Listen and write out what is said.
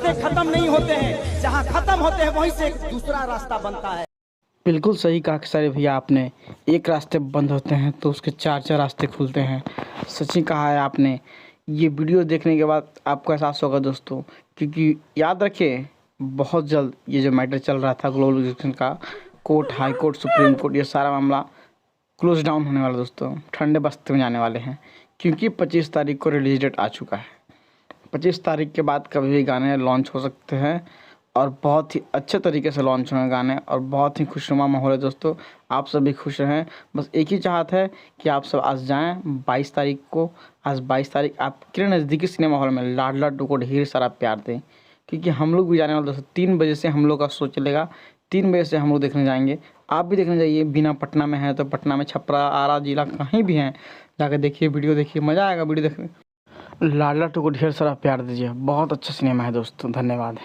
रास्ते खत्म नहीं होते हैं, जहाँ खत्म होते हैं वहीं से एक दूसरा रास्ता बनता है। बिल्कुल सही कहा खेसारी भैया आपने। एक रास्ते बंद होते हैं तो उसके चार चार रास्ते खुलते हैं। सच ही कहा है आपने। ये वीडियो देखने के बाद आपको एहसास होगा दोस्तों, क्योंकि याद रखिए बहुत जल्द ये जो मैटर चल रहा था ग्लोबलाइजेशन का, court, high court, supreme court, ये सारा मामला क्लोज डाउन होने वाला दोस्तों, ठंडे बस्ते में जाने वाले हैं। क्योंकि 25 तारीख को रिलीज डेट आ चुका है। 25 तारीख के बाद कभी भी गाने लॉन्च हो सकते हैं और बहुत ही अच्छे तरीके से लॉन्च होंगे गाने, और बहुत ही खुशनुमा माहौल है दोस्तों। आप सभी खुश रहें, बस एक ही चाहत है कि आप सब आज जाएं 22 तारीख को। आज 22 तारीख आपके नज़दीकी सिनेमा हॉल में लाडला टू को ढेर सारा प्यार दें, क्योंकि हम लोग भी जाने वाले दोस्तों। 3 बजे से हम लोग का शो चलेगा, 3 बजे से हम लोग देखने जाएंगे। आप भी देखने जाइए। बिना पटना में है तो पटना में, छपरा, आरा जिला कहीं भी हैं, जाकर देखिए, वीडियो देखिए, मज़ा आएगा वीडियो देखने। लाडला टू को ढेर सारा प्यार दीजिए। बहुत अच्छा सिनेमा है दोस्तों। धन्यवाद।